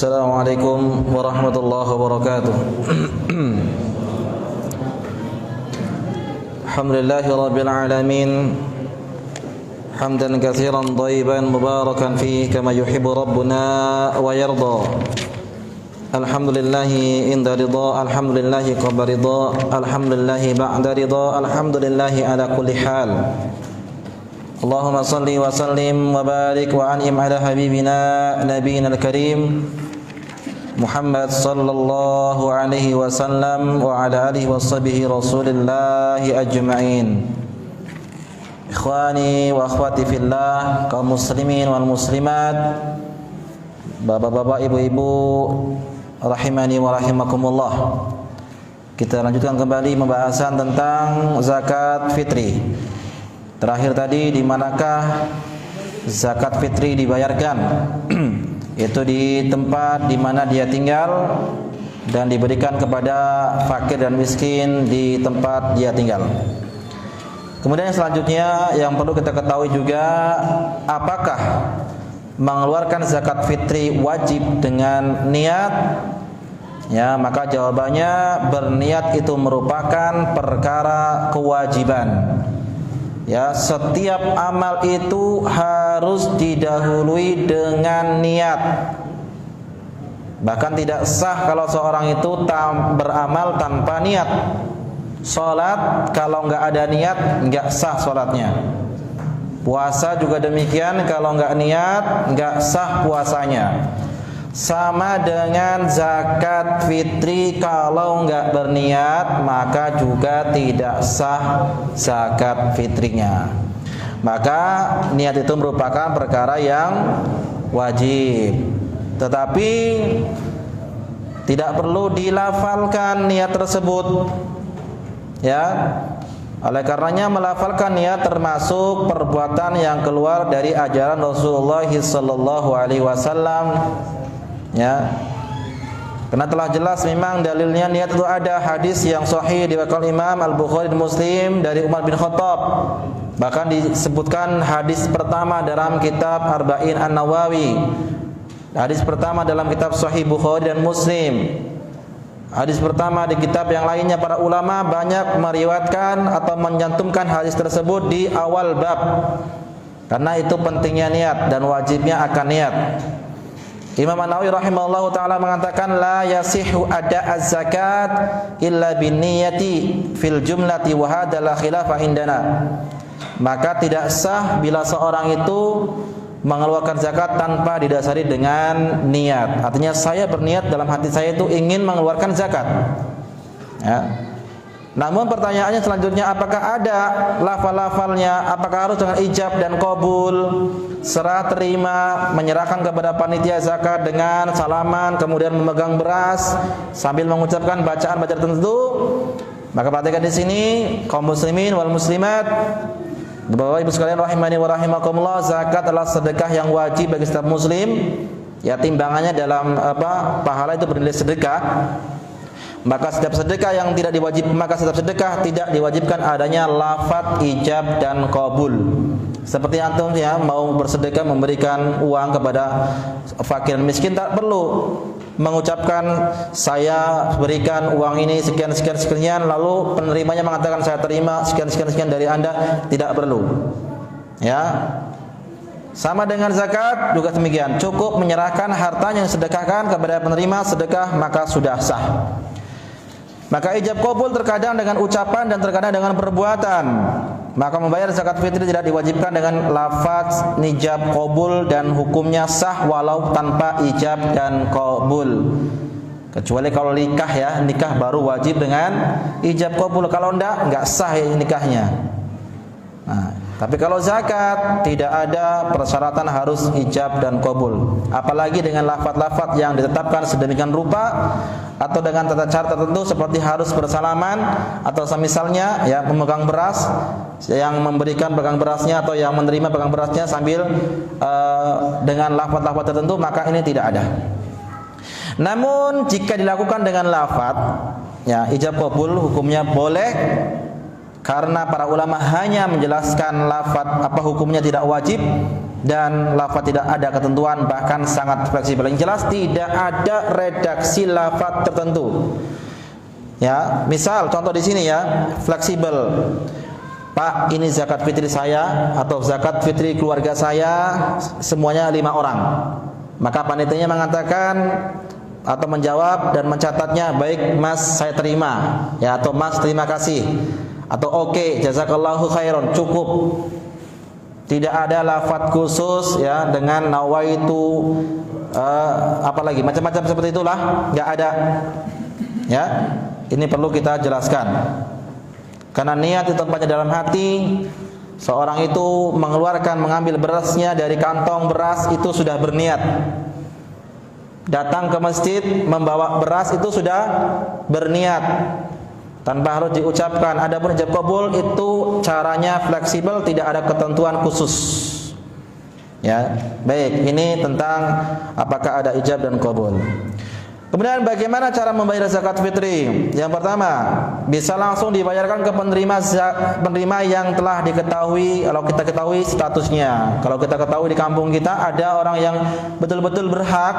Assalamualaikum warahmatullahi wabarakatuh. Alhamdulillahi rabbil alamin. Hamdan katsiran thayyiban mubarakan fihi kama yuhibbu rabbuna wa yarda. Alhamdulillahi inda ridha, alhamdulillahi qabla ridha, alhamdulillahi ba'da ridha, alhamdulillahi ala kulli hal. Allahumma salli wa sallim wa barik wa an'im ala habibina nabiyina al-karim Muhammad sallallahu alaihi wasallam wa ala alihi washabihi rasulillahi ajma'in. Ikhwani wa akhwati fillah, kaum muslimin wal muslimat, bapak-bapak, ibu-ibu rahimani wa rahimakumullah. Kita lanjutkan kembali pembahasan tentang zakat fitri. Terakhir tadi di manakah zakat fitri dibayarkan? Itu di tempat di mana dia tinggal dan diberikan kepada fakir dan miskin di tempat dia tinggal. Kemudian yang selanjutnya yang perlu kita ketahui juga, apakah mengeluarkan zakat fitri wajib dengan niat? Ya, maka jawabannya berniat itu merupakan perkara kewajiban. Ya, setiap amal itu harus didahului dengan niat. Bahkan tidak sah kalau seorang itu beramal tanpa niat. Salat kalau enggak ada niat enggak sah salatnya. Puasa juga demikian, kalau enggak niat enggak sah puasanya. Sama dengan zakat fitri, kalau enggak berniat maka juga tidak sah zakat fitrinya. Maka niat itu merupakan perkara yang wajib. Tetapi tidak perlu dilafalkan niat tersebut. Ya. Oleh karenanya melafalkan niat termasuk perbuatan yang keluar dari ajaran Rasulullah sallallahu alaihi wasallam. Ya, karena telah jelas memang dalilnya niat itu ada hadis yang sahih diriwayatkan Imam Al-Bukhari dan Muslim dari Umar bin Khattab. Bahkan disebutkan hadis pertama dalam kitab Arba'in An-Nawawi. Hadis pertama dalam kitab Sahih Bukhari dan Muslim. Hadis pertama di kitab yang lainnya, para ulama banyak meriwayatkan atau menyantumkan hadis tersebut di awal bab. Karena itu pentingnya niat dan wajibnya akan niat. Imam An-Nawawi rahimahullahu ta'ala mengatakan la yasihu ada az-zakat illa binniyati fil jumlati wa hadha la khilafa indana. Maka tidak sah bila seorang itu mengeluarkan zakat tanpa didasari dengan niat. Artinya saya berniat dalam hati saya itu ingin mengeluarkan zakat. Ya. Namun pertanyaannya selanjutnya, apakah ada lafal-lafalnya? Apakah harus dengan ijab dan qabul, serah terima, menyerahkan kepada panitia zakat dengan salaman, kemudian memegang beras sambil mengucapkan bacaan-bacaan tertentu? Maka perhatikan di sini, kaum muslimin wal muslimat, Bapak Ibu sekalian rahimani wa rahimakumullah, zakat adalah sedekah yang wajib bagi setiap muslim. Ya, timbangannya dalam pahala itu bernilai sedekah. Maka setiap sedekah tidak diwajibkan adanya lafaz ijab dan qabul. Seperti antum ya mau bersedekah memberikan uang kepada fakir dan miskin, tak perlu mengucapkan saya berikan uang ini sekian lalu penerimanya mengatakan saya terima sekian dari Anda, tidak perlu. Ya. Sama dengan zakat juga demikian, cukup menyerahkan hartanya yang sedekahkan kepada penerima sedekah maka sudah sah. Maka ijab qabul terkadang dengan ucapan dan terkadang dengan perbuatan. Maka membayar zakat fitri tidak diwajibkan dengan lafaz ijab qabul dan hukumnya sah walau tanpa ijab dan qabul. Kecuali kalau nikah ya, nikah baru wajib dengan ijab qabul. Kalau enggak sah ya nikahnya. Nah, Tapi kalau zakat tidak ada persyaratan harus ijab dan qabul. Apalagi dengan lafaz-lafaz yang ditetapkan sedemikian rupa atau dengan tata cara tertentu seperti harus bersalaman atau semisalnya ya memegang beras, yang memberikan pegang berasnya atau yang menerima pegang berasnya sambil dengan lafaz-lafaz tertentu, maka ini tidak ada. Namun jika dilakukan dengan lafaz ya ijab qabul hukumnya boleh. Karena para ulama hanya menjelaskan lafaz apa hukumnya tidak wajib dan lafaz tidak ada ketentuan, bahkan sangat fleksibel. Yang jelas tidak ada redaksi lafaz tertentu. Ya, misal contoh di sini ya, fleksibel. Pak, ini zakat fitri saya atau zakat fitri keluarga saya semuanya 5 orang. Maka panitianya mengatakan atau menjawab dan mencatatnya, baik Mas saya terima ya, atau Mas terima kasih, atau oke, jazakallahu khairan, cukup. Tidak ada lafaz khusus ya dengan nawaitu apalagi macam-macam seperti itulah, enggak ada. Ya. Ini perlu kita jelaskan. Karena niat itu tempatnya dalam hati. Seorang itu mengambil berasnya dari kantong beras itu sudah berniat. Datang ke masjid membawa beras itu sudah berniat. Tanpa harus diucapkan. Adapun ijab qabul itu caranya fleksibel, tidak ada ketentuan khusus. Ya, baik. Ini tentang apakah ada ijab dan qabul. Kemudian bagaimana cara membayar zakat fitri? Yang pertama, bisa langsung dibayarkan ke penerima yang telah diketahui, kalau kita ketahui statusnya. Kalau kita ketahui di kampung kita ada orang yang betul-betul berhak,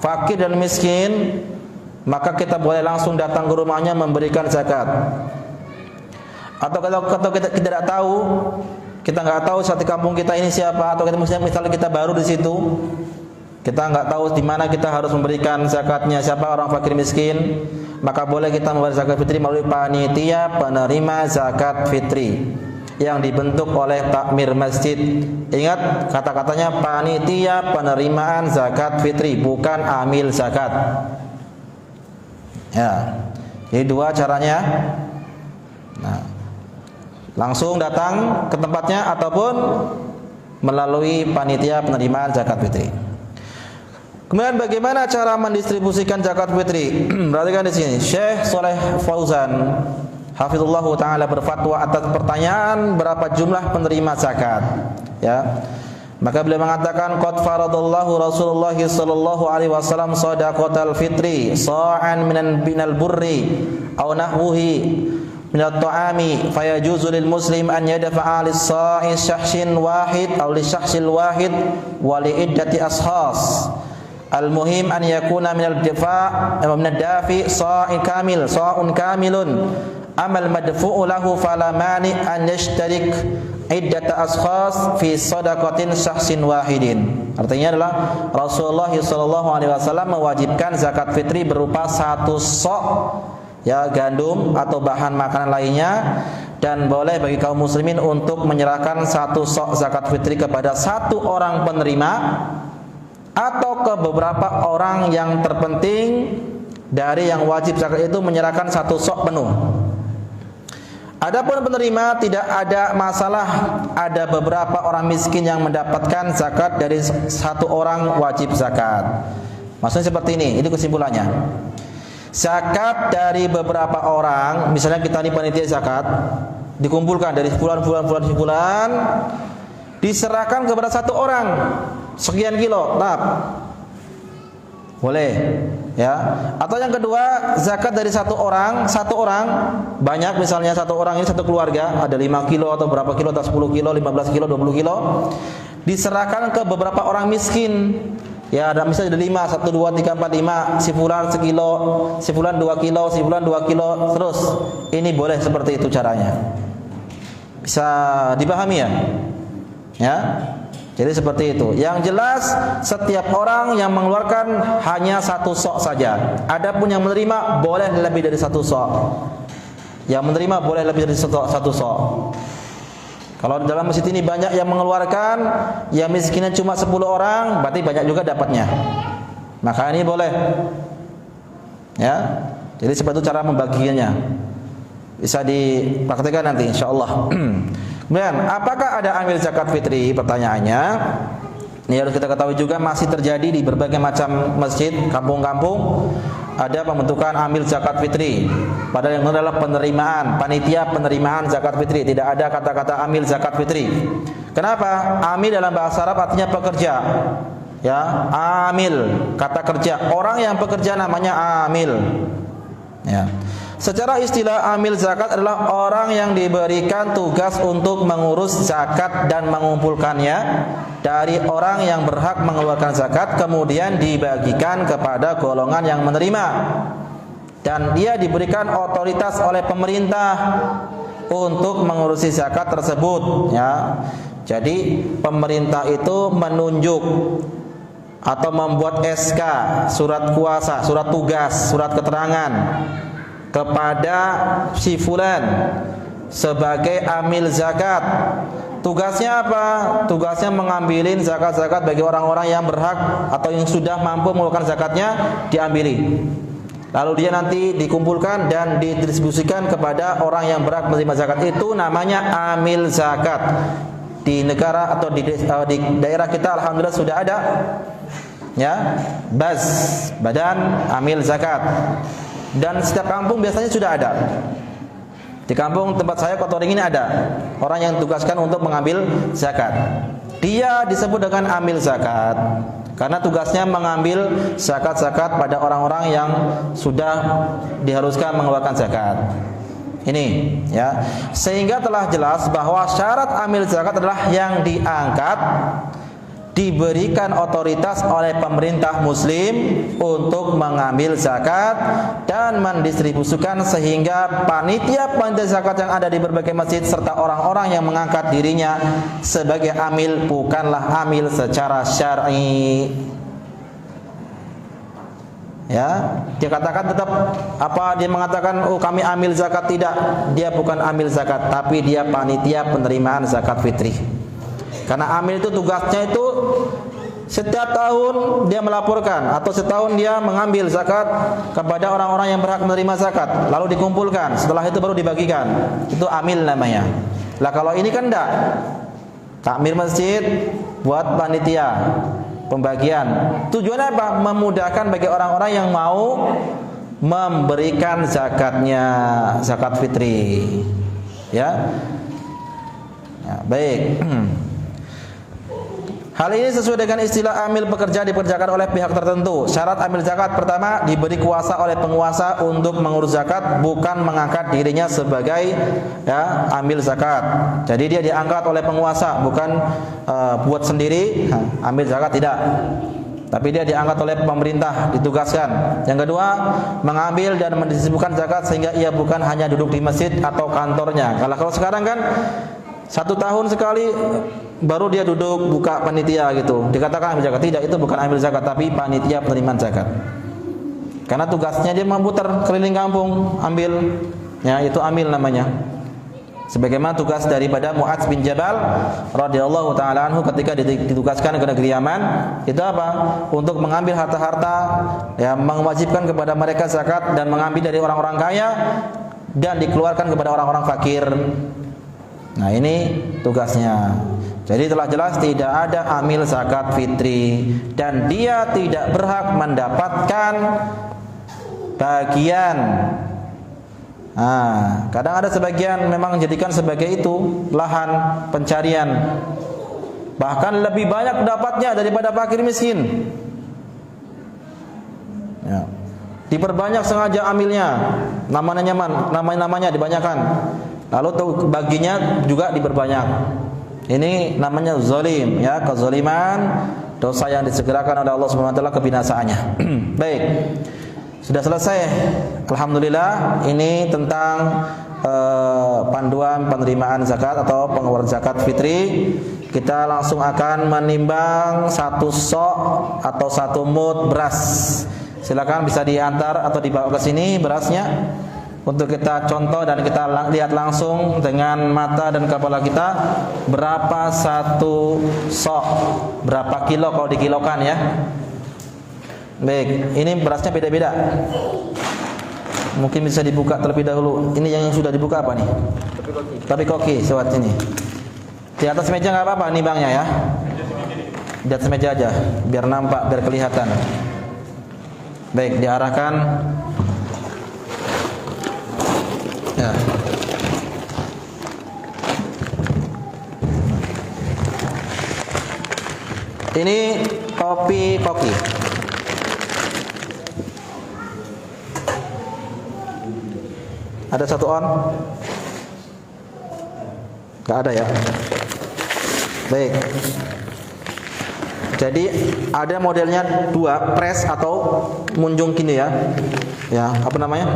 fakir dan miskin, maka kita boleh langsung datang ke rumahnya memberikan zakat. Atau kalau kita tidak tahu, kita nggak tahu saat di kampung kita ini siapa, atau misalnya kita baru di situ, kita nggak tahu di mana kita harus memberikan zakatnya, siapa orang fakir miskin, maka boleh kita membayar zakat fitri melalui panitia penerima zakat fitri yang dibentuk oleh takmir masjid. Ingat kata-katanya panitia penerimaan zakat fitri, bukan amil zakat. Ya, jadi 2 caranya. Nah, langsung datang ke tempatnya ataupun melalui panitia penerimaan zakat fitri. Kemudian bagaimana cara mendistribusikan zakat fitri? Perhatikan di sini. Syekh Shalih Fauzan hafizallahu taala berfatwa atas pertanyaan berapa jumlah penerima zakat. Ya. Maka beliau mengatakan qad faradallahu Rasulullah sallallahu alaihi wasallam shadaqatal fitri sa'an minal burri aw nahwuhi minat ta'ami fayajuzu lil muslim an yadfa'a lis-sa'i syahshin wahid aw lisyakhsil wahid wa li iddati ashas. Al-muhim an yakuna minal difa' min ad-dafi sa'in kamilun amal madfu'u lahu fala mani an yashtarik iddata ashas fi sadaqatin syakhsin wahidin. Artinya adalah Rasulullah sallallahu alaihi wasallam mewajibkan zakat fitri berupa 1 sok ya gandum atau bahan makanan lainnya, dan boleh bagi kaum muslimin untuk menyerahkan 1 sok zakat fitri kepada 1 orang penerima atau ke beberapa orang yang terpenting dari yang wajib zakat itu menyerahkan 1 sok penuh. Adapun penerima tidak ada masalah, ada beberapa orang miskin yang mendapatkan zakat dari 1 orang wajib zakat. Maksudnya seperti ini kesimpulannya. Zakat dari beberapa orang, misalnya kita ini panitia zakat, dikumpulkan dari sebulan, diserahkan kepada 1 orang sekian kilo, boleh. Ya, atau yang kedua, zakat dari 1 orang banyak, misalnya 1 orang ini 1 keluarga, ada 5 kilo atau berapa kilo, atau 10 kilo, 15 kilo, 20 kilo, diserahkan ke beberapa orang miskin. Ya, ada misalnya ada 5, 1, 2, 3, 4, 5, si fulan sekilo, si fulan 2 kilo, si fulan 2 kilo, terus. Ini boleh seperti itu caranya. Bisa dipahami ya? Ya. Jadi seperti itu. Yang jelas setiap orang yang mengeluarkan hanya 1 sok saja. Adapun yang menerima boleh lebih dari 1 sok. Yang menerima boleh lebih dari 1 sok. Kalau dalam masjid ini banyak yang mengeluarkan, yang miskinnya cuma 10 orang, berarti banyak juga dapatnya. Maka ini boleh. Ya. Jadi seperti itu cara membaginya. Bisa dipraktikkan nanti insyaallah. Kemudian, apakah ada amil zakat fitri? Pertanyaannya, ini harus kita ketahui juga masih terjadi di berbagai macam masjid, kampung-kampung ada pembentukan amil zakat fitri. Padahal yang adalah penerimaan, panitia penerimaan zakat fitri. Tidak ada kata-kata amil zakat fitri. Kenapa? Amil dalam bahasa Arab artinya pekerja. Ya, amil, kata kerja. Orang yang bekerja namanya amil. Ya. Secara istilah amil zakat adalah orang yang diberikan tugas untuk mengurus zakat dan mengumpulkannya dari orang yang berhak mengeluarkan zakat, kemudian dibagikan kepada golongan yang menerima. Dan dia diberikan otoritas oleh pemerintah untuk mengurusi zakat tersebut, ya. Jadi pemerintah itu menunjuk atau membuat SK, surat kuasa, surat tugas, surat keterangan kepada si fulan sebagai amil zakat. Tugasnya apa? Tugasnya mengambilin zakat-zakat bagi orang-orang yang berhak atau yang sudah mampu mengeluarkan zakatnya, diambili. Lalu dia nanti dikumpulkan dan didistribusikan kepada orang yang berhak menerima zakat. Itu namanya amil zakat. Di negara atau di daerah kita alhamdulillah sudah ada, ya, badan amil zakat. Dan setiap kampung biasanya sudah ada. Di kampung tempat saya Kotoring ini ada orang yang ditugaskan untuk mengambil zakat. Dia disebut dengan amil zakat karena tugasnya mengambil zakat-zakat pada orang-orang yang sudah diharuskan mengeluarkan zakat. Ini, ya. Sehingga telah jelas bahwa syarat amil zakat adalah yang diangkat, diberikan otoritas oleh pemerintah muslim untuk mengambil zakat dan mendistribusikan, sehingga panitia zakat yang ada di berbagai masjid serta orang-orang yang mengangkat dirinya sebagai amil bukanlah amil secara syar'i. Ya, dia katakan tetap apa, dia mengatakan oh kami amil zakat, tidak, dia bukan amil zakat tapi dia panitia penerimaan zakat fitri. Karena amil itu tugasnya itu setiap tahun dia melaporkan atau setahun dia mengambil zakat kepada orang-orang yang berhak menerima zakat, lalu dikumpulkan, setelah itu baru dibagikan. Itu amil namanya. Lah kalau ini kan enggak. Takmir masjid buat panitia pembagian. Tujuannya apa? Memudahkan bagi orang-orang yang mau memberikan zakatnya, zakat fitri. Ya. Ya, baik. Hal ini sesuai dengan istilah amil pekerja dipekerjakan oleh pihak tertentu. Syarat amil zakat pertama, diberi kuasa oleh penguasa untuk mengurus zakat, bukan mengangkat dirinya sebagai, ya, amil zakat. Jadi dia diangkat oleh penguasa, bukan buat sendiri amil zakat, tidak. Tapi dia diangkat oleh pemerintah, ditugaskan. Yang kedua, mengambil dan mendistribusikan zakat sehingga ia bukan hanya duduk di masjid atau kantornya. Kalau sekarang kan 1 tahun sekali baru dia duduk buka panitia gitu, dikatakan amil zakat. Tidak, itu bukan amil zakat tapi panitia penerimaan zakat. Karena tugasnya dia memutar keliling kampung ambil, ya, itu amil namanya. Sebagaimana tugas daripada Mu'adz bin Jabal radhiyallahu taala anhu ketika ditugaskan ke negeri Yaman, itu apa? Untuk mengambil harta-harta, ya, mewajibkan kepada mereka zakat dan mengambil dari orang-orang kaya dan dikeluarkan kepada orang-orang fakir. Nah, ini tugasnya. Jadi telah jelas tidak ada amil zakat fitri dan dia tidak berhak mendapatkan bagian. Nah, kadang ada sebagian memang menjadikan sebagai itu lahan pencarian. Bahkan lebih banyak dapatnya daripada fakir miskin. Ya. Diperbanyak sengaja amilnya, namanya dibanyakan. Lalu baginya juga diperbanyak. Ini namanya zalim, ya, kezaliman, dosa yang disegerakan oleh Allah Subhanahu wa taala kebinasaannya. Baik. Sudah selesai. Alhamdulillah, ini tentang panduan penerimaan zakat atau pengeluaran zakat fitri. Kita langsung akan menimbang 1 sok atau 1 mud beras. Silakan bisa diantar atau dibawa ke sini berasnya untuk kita contoh dan kita lihat langsung dengan mata dan kepala kita berapa 1 sok, berapa kilo kalau dikilokan, ya. Baik, ini berasnya beda-beda. Mungkin bisa dibuka terlebih dahulu. Ini yang sudah dibuka apa nih? Tapi koki, lewat ini. Di atas meja nggak apa-apa nimbangnya ya. Di atas meja aja, biar nampak, biar kelihatan. Baik, diarahkan. Ya. Ini topi koki. Ada satu on? Gak ada ya. Baik. Jadi ada modelnya dua, press atau munjung gini ya. Ya, apa namanya?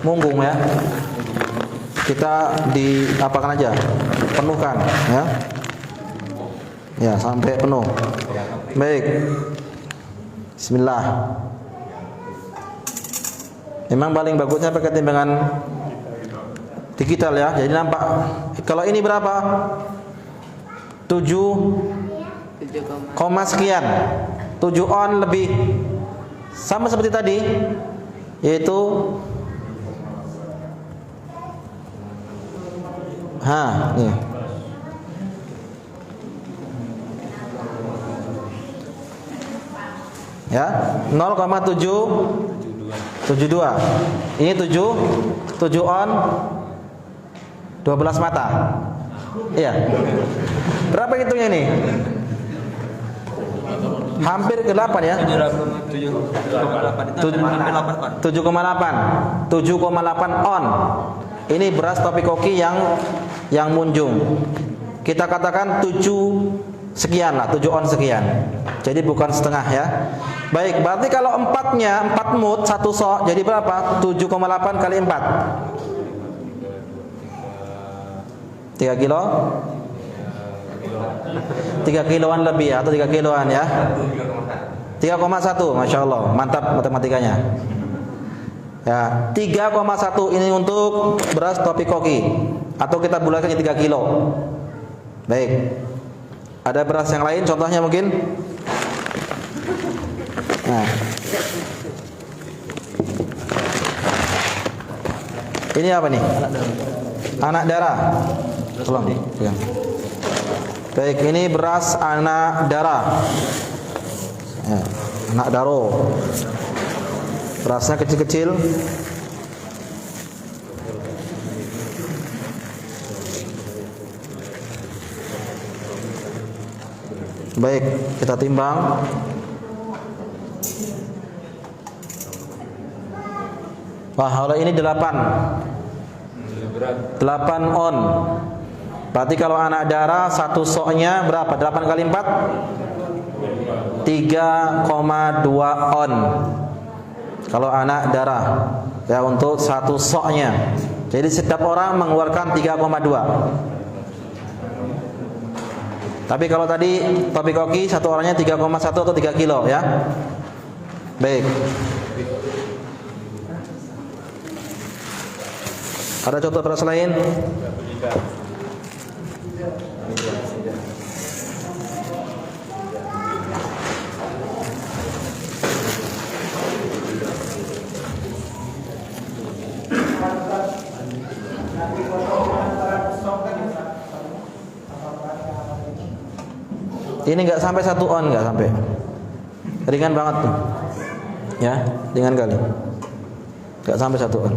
Munggung ya. Kita diapakan aja? Penuhkan ya. Ya, sampai penuh. Baik. Bismillah. Memang paling bagusnya pakai timbangan digital ya. Jadi nampak. Kalau ini berapa? 7, sekian. 7 on lebih. Sama seperti tadi, yaitu nih. Ya, 0,772. Ini 7 on 12 mata. Iya. Berapa hitungnya ini? Hampir ke 8 ya? 7,8 on. Ini beras topi koki yang munjung. Kita katakan 7 sekian lah, 7 on sekian. Jadi bukan setengah ya. Baik, berarti kalau 4 mut 1 sok, jadi berapa? 7,8 kali 4. 3 kilo? 3 kiloan lebih atau 3 kiloan ya? 3,1, Masya Allah, mantap matematikanya. Ya, 3,1 ini untuk beras topi koki, atau kita bulatkan jadi 3 kilo. Baik. Ada beras yang lain contohnya mungkin? Nah. Ini apa nih? Anak darah. Tolong. Ya. Baik, ini beras anak darah. Ya, anak daro. Berasnya kecil-kecil. Baik, kita timbang. Wah, kalau ini 8 on. Berarti kalau anak darah 1 soknya berapa? 8 kali 4? 3,2 on. Kalau anak darah ya, untuk 1 soknya. Jadi setiap orang mengeluarkan 3,2. Tapi kalau tadi topi koki 1 orangnya 3,1 atau 3 kilo ya. Baik. Ada contoh beras lain? Ini nggak sampai 1 on, nggak sampai. Ringan banget tuh. Ya, ringan kali. Nggak sampai 1 on.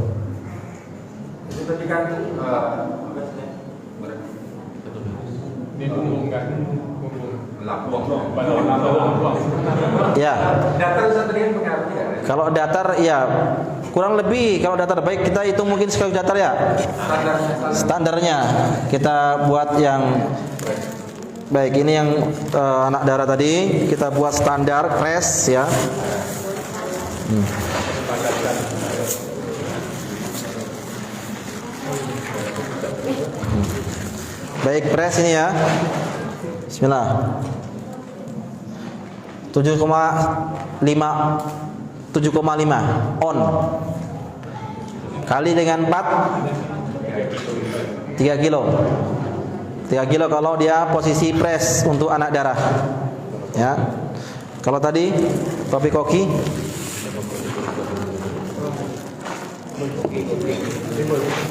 Itu tadi kan ya. Datar satu dengan pengaruh ya? Kalau datar ya kurang lebih. Kalau datar baik kita hitung mungkin sekali datar ya. Standarnya kita buat yang baik. Ini yang anak darah tadi kita buat standar crash ya. Baik, press ini ya. Bismillah. 7,5 on. Kali dengan 4 3 kilo. 3 kilo kalau dia posisi press untuk anak darah. Ya. Kalau tadi topi koki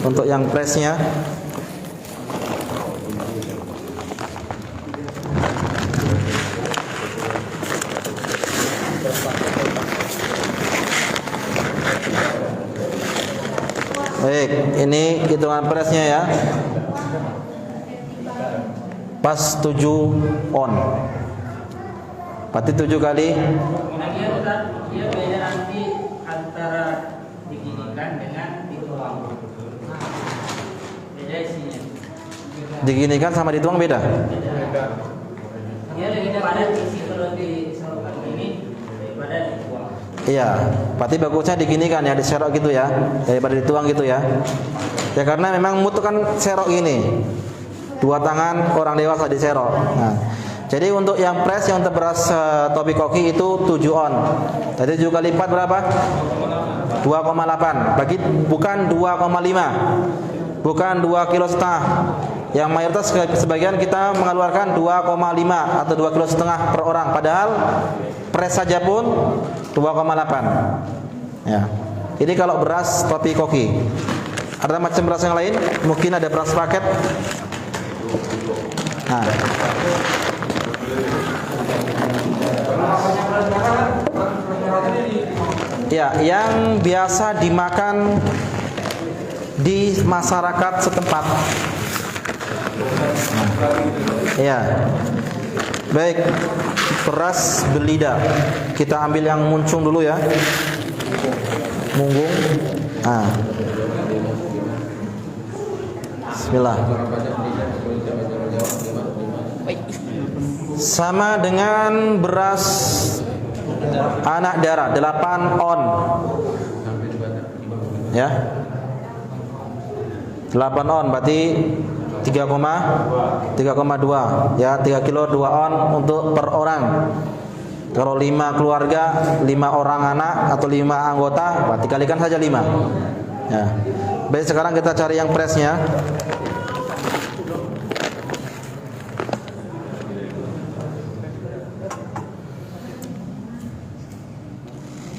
untuk yang pressnya Baik, ini hitungan presnya ya. Pas 7 on. Berarti 7 kali. Nah, dia beda nanti antara diginikan dengan dituang. Beda isinya. Diginikan sama dituang beda. Dia lebih padat isi kalau diserokkan ini daripada dituang. Iya, berarti bagusnya diginikan ya, diserok gitu ya, daripada dituang gitu ya. Ya karena memang mutu kan serok gini. 2 tangan orang dewasa diserok. Nah, jadi untuk yang press yang untuk beras topi koki itu 7 on. Jadi 7 kali 4 berapa? 2,8. Bagi bukan 2,5. Bukan 2,5 kilo. Yang mayoritas sebagian kita mengeluarkan 2,5 atau 2,5 kilo per orang. Padahal press saja pun 2,8. Ya. Ini kalau beras topi koki. Ada macam beras yang lain? Mungkin ada beras paket. Nah. Ya, yang biasa dimakan di masyarakat setempat. Ya. Baik, beras belida. Kita ambil yang muncung dulu ya. Munggung. Nah. Bismillah. Sama dengan beras anak darah 8 on. Ya. 8 on berarti 3,2 ya, 3 kilo 2 on untuk per orang. Kalau 5 keluarga, 5 orang anak atau 5 anggota, berarti kalikan saja 5. Ya. Baik, sekarang kita cari yang pressnya.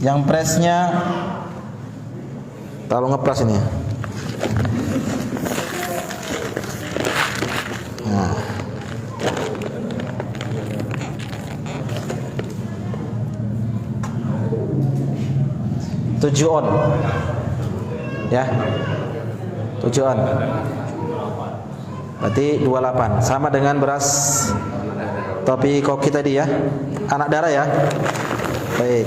Yang pressnya terlalu ngepres ini. Nah. Tujuh on. Ya. 7 on. Berarti 28. Sama dengan beras topi koki tadi ya. Anak darah ya. Baik.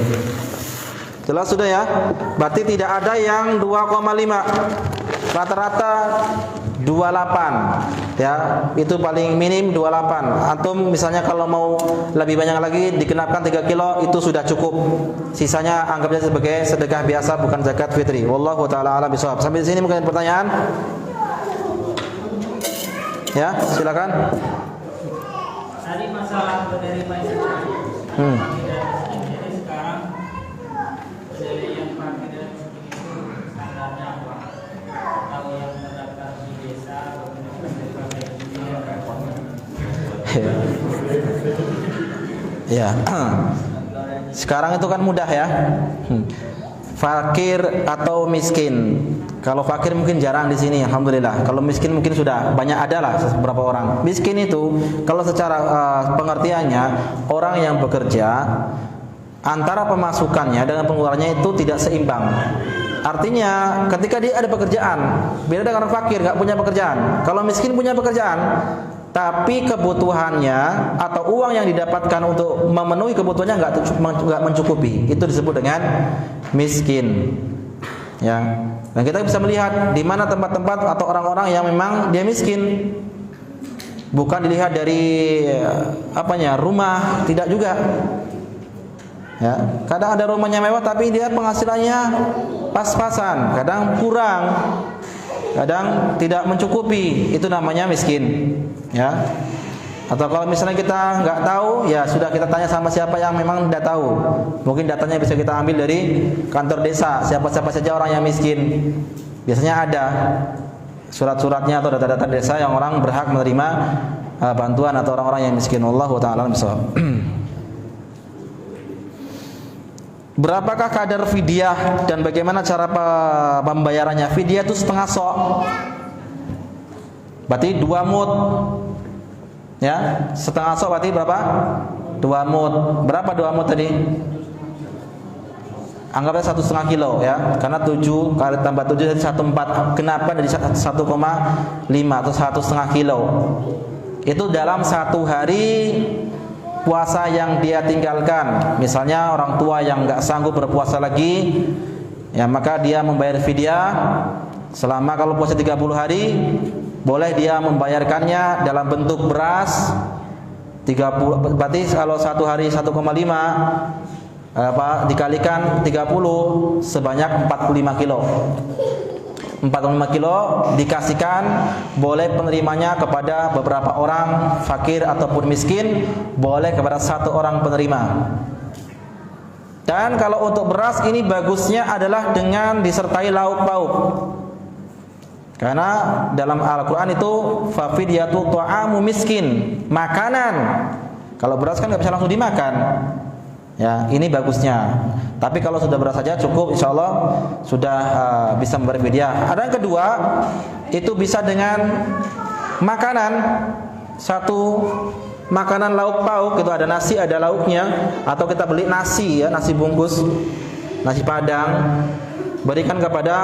Jelas sudah ya. Berarti tidak ada yang 2,5. Rata-rata 28 ya, itu paling minim 28. Antum misalnya kalau mau lebih banyak lagi digenapkan 3 kilo itu sudah cukup. Sisanya anggapnya sebagai sedekah biasa, bukan zakat fitri. Wallahu taala a'lam bishawab. Sampai di sini mungkin pertanyaan? Ya, silakan. Tadi masalah penerima Islam. Jadi sekarang dari yang pakai dan standarnya apa? Atau yang terdaftar di desa atau Ya. Sekarang itu kan mudah ya. Fakir atau miskin. Kalau fakir mungkin jarang di sini, alhamdulillah. Kalau miskin mungkin sudah banyak, adalah beberapa orang. Miskin itu kalau secara pengertiannya orang yang bekerja antara pemasukannya dengan pengeluarannya itu tidak seimbang. Artinya ketika dia ada pekerjaan, beda dengan orang fakir nggak punya pekerjaan. Kalau miskin punya pekerjaan, tapi kebutuhannya atau uang yang didapatkan untuk memenuhi kebutuhannya nggak mencukupi, itu disebut dengan miskin. Ya, dan kita bisa melihat di mana tempat-tempat atau orang-orang yang memang dia miskin. Bukan dilihat dari rumah, tidak juga. Ya, kadang ada rumahnya mewah tapi dia penghasilannya pas-pasan, kadang kurang, kadang tidak mencukupi, itu namanya miskin. Ya. Atau kalau misalnya kita nggak tahu, ya sudah kita tanya sama siapa yang memang tidak tahu. Mungkin datanya bisa kita ambil dari kantor desa, siapa-siapa saja orang yang miskin. Biasanya ada surat-suratnya atau data-data desa yang orang berhak menerima bantuan atau orang-orang yang miskin. Wallahu ta'ala bishawab. Berapakah kadar fidyah dan bagaimana cara pembayarannya? Fidyah itu setengah sok. Berarti 2 mud. Ya, setengah sok berarti berapa? 2 mud. Berapa 2 mud tadi? Anggapnya 1,5 kilo ya, karena 7 kali tambah 7 jadi 1,4. Kenapa dari 1,5 atau 1,5 kilo? Itu dalam satu hari puasa yang dia tinggalkan. Misalnya orang tua yang nggak sanggup berpuasa lagi, ya maka dia membayar fidyah selama, kalau puasa 30 hari boleh dia membayarkannya dalam bentuk beras 30, berarti kalau satu hari 1,5 dikalikan 30 sebanyak 45 kilo. 45 kilo dikasihkan, boleh penerimanya kepada beberapa orang fakir ataupun miskin, boleh kepada satu orang penerima. Dan kalau untuk beras ini bagusnya adalah dengan disertai lauk pauk. Karena dalam Al-Quran itu fafidyatu ta'amu miskin, makanan. Kalau beras kan nggak bisa langsung dimakan. Ya, ini bagusnya. Tapi kalau sudah beras saja cukup, insya Allah sudah bisa memberi fidyah. Ada yang kedua, itu bisa dengan makanan. Satu makanan lauk pauk, itu ada nasi, ada lauknya. Atau kita beli nasi ya, nasi bungkus, nasi padang, berikan kepada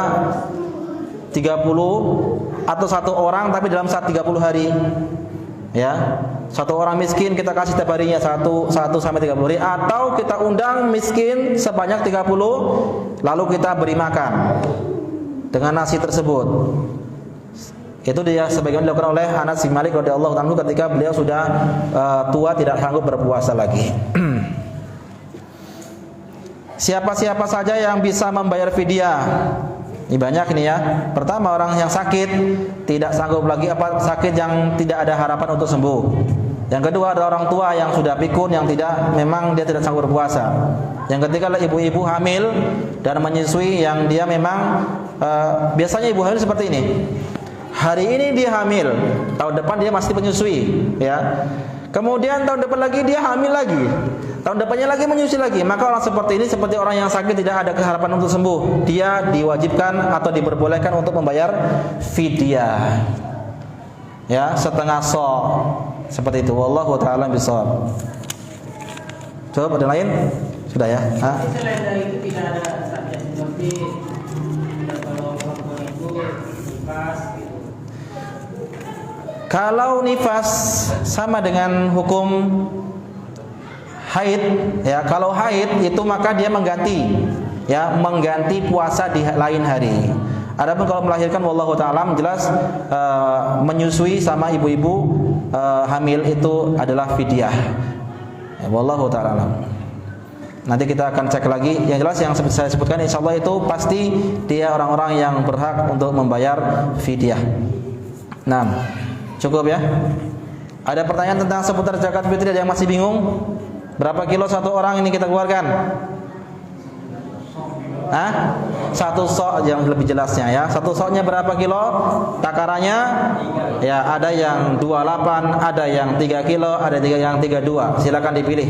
30 atau satu orang, tapi dalam saat 30 hari. Ya, satu orang miskin kita kasih setiap harinya 1 sampai 30 hari, atau kita undang miskin sebanyak 30 lalu kita beri makan dengan nasi tersebut. Itu dia sebagaimana dilakukan oleh Anas bin Malik radhiyallahu anhu ketika beliau sudah tua, tidak sanggup berpuasa lagi. Siapa-siapa saja yang bisa membayar fidyah? Ini banyak ini ya. Pertama, orang yang sakit, tidak sanggup lagi, sakit yang tidak ada harapan untuk sembuh. Yang kedua, ada orang tua yang sudah pikun, yang memang dia tidak sanggup berpuasa. Yang ketiga adalah ibu-ibu hamil dan menyusui, yang dia memang biasanya ibu hamil seperti ini. Hari ini dia hamil, tahun depan dia masih menyusui, ya. Kemudian tahun depan lagi dia hamil lagi, tahun depannya lagi menyusui lagi. Maka orang seperti ini seperti orang yang sakit, tidak ada keharapan untuk sembuh. Dia diwajibkan atau diperbolehkan untuk membayar fidyah, ya, setengah sok, seperti itu. Wallahu ta'ala bishawab. Coba ada lain? Sudah ya? Selain dari itu tidak ada saja, seperti kalau perempuan itu nifas gitu. Kalau nifas sama dengan hukum haid, ya. Kalau haid itu maka dia mengganti, ya, mengganti puasa di lain hari. Adapun kalau melahirkan, wallahu ta'ala jelas menyusui sama ibu-ibu hamil itu adalah fidyah. Ya, wallahu ta'ala. Nanti kita akan cek lagi. Yang jelas yang saya sebutkan insyaallah itu pasti dia orang-orang yang berhak untuk membayar fidyah. Nah, cukup ya. Ada pertanyaan tentang seputar zakat fitri, ada yang masih bingung? Berapa kilo satu orang ini kita keluarkan? Satu sok yang lebih jelasnya ya. Satu soknya berapa kilo? Takarannya ya, ada yang 28, ada yang 3 kilo, ada yang 32. Silakan dipilih.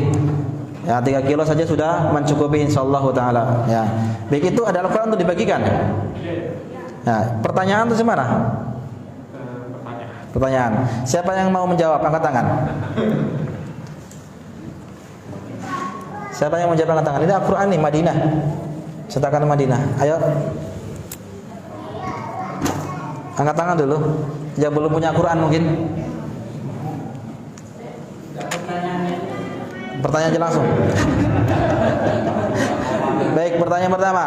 Ya, 3 kilo saja sudah mencukupi insyaallah taala ya. Baik, itu adalah Al-Qur'an untuk dibagikan. Ya, pertanyaan itu mana? Pertanyaan. Siapa yang mau menjawab? Angkat tangan. Siapa yang mau menjawab? Angkat tangan. Ini Al-Qur'an nih, Madinah. Cetakan Madinah. Ayo. Angkat tangan dulu. Yang belum punya Al-Qur'an mungkin. Pertanyaan aja langsung. Baik, pertanyaan pertama.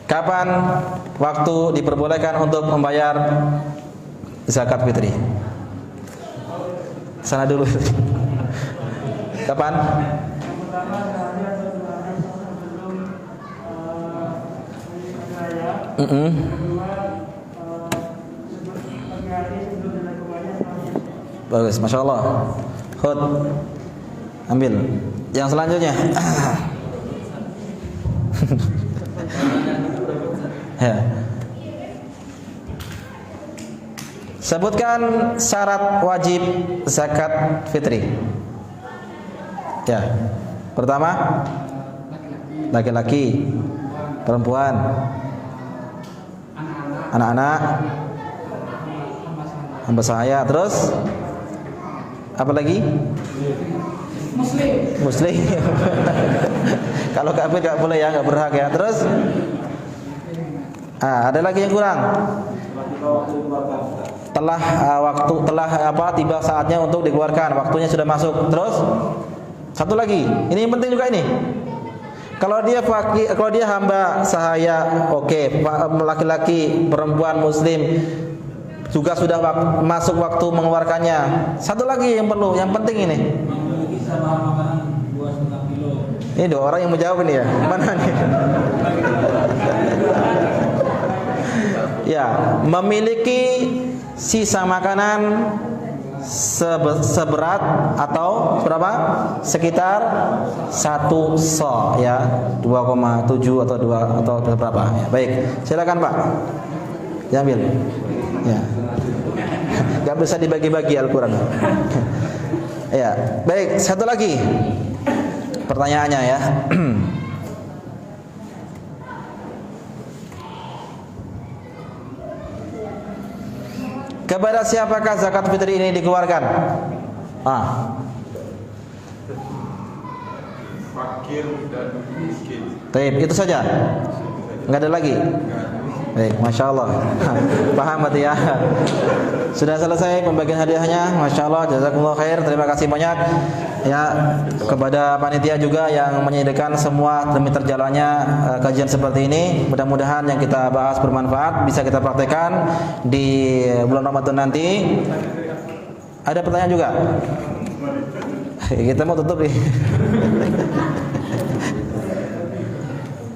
Kapan waktu diperbolehkan untuk membayar zakat fitri? Sana dulu. Kapan? Bagus, masya Allah. Hud, ambil. Yang selanjutnya. Ya. Sebutkan syarat wajib zakat fitri. Ya. Pertama, laki-laki, perempuan, anak-anak, hamba sahaya. Terus apa lagi? Muslim. Kalau kafir nggak boleh ya, nggak berhak ya. Terus, ada lagi yang kurang. Telah tiba saatnya untuk dikeluarkan, waktunya sudah masuk. Terus, satu lagi, ini yang penting juga ini. Kalau dia hamba sahaya, oke, laki-laki, perempuan muslim juga sudah masuk waktu mengeluarkannya. Satu lagi yang perlu, yang penting ini. Ini 2 orang yang menjawab ini ya. Mana nih? Ya, memiliki sisa makanan seberat atau berapa? Sekitar 1 sa ya, 2,7 atau 2 atau berapa ya. Baik, silakan Pak. Diambil. Ya. Enggak bisa dibagi-bagi Al-Qur'an. Ya, baik, satu lagi. Pertanyaannya ya. Kepada siapakah zakat fitri ini dikeluarkan? Fakir dan miskin. Baik, itu saja. Enggak ada lagi. Baik, Masya Allah. Paham berarti ya. Sudah selesai pembagian hadiahnya. Masya Allah, jazakumullah khair. Terima kasih banyak ya kepada panitia juga yang menyediakan semua demi terjalannya kajian seperti ini. Mudah-mudahan yang kita bahas bermanfaat, bisa kita praktekkan di bulan Ramadan nanti. Ada pertanyaan juga? Kita mau tutup nih.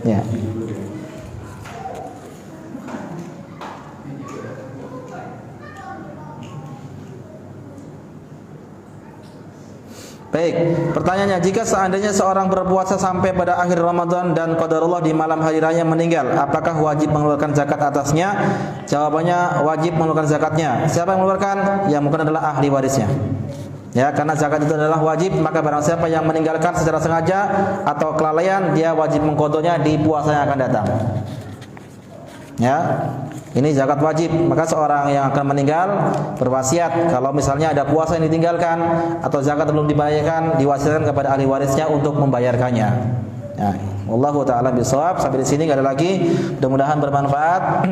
Ya. Baik, pertanyaannya, jika seandainya seorang berpuasa sampai pada akhir Ramadan dan qadarullah di malam hari raya meninggal, apakah wajib mengeluarkan zakat atasnya? Jawabannya wajib mengeluarkan zakatnya. Siapa yang mengeluarkan? Yang mungkin adalah ahli warisnya. Ya, karena zakat itu adalah wajib, maka barang siapa yang meninggalkan secara sengaja atau kelalaian, dia wajib mengqadanya di puasa yang akan datang. Ya. Ini zakat wajib, maka seorang yang akan meninggal berwasiat kalau misalnya ada puasa yang ditinggalkan atau zakat belum dibayarkan, diwasiatkan kepada ahli warisnya untuk membayarkannya. Ya, wallahu taala bisawab. Sampai di sini enggak ada lagi. Mudah-mudahan bermanfaat.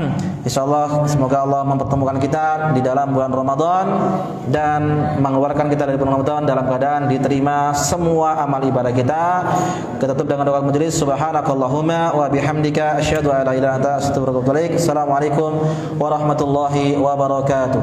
Insyaallah semoga Allah mempertemukan kita di dalam bulan Ramadan dan mengeluarkan kita dari bulan Ramadan dalam keadaan diterima semua amal ibadah kita. Kita tutup dengan doa majelis. Subhanakallahumma wa bihamdika asyhadu an la ilaha illa anta astaghfiruka wa atubu ilaik. Assalamualaikum warahmatullahi wabarakatuh.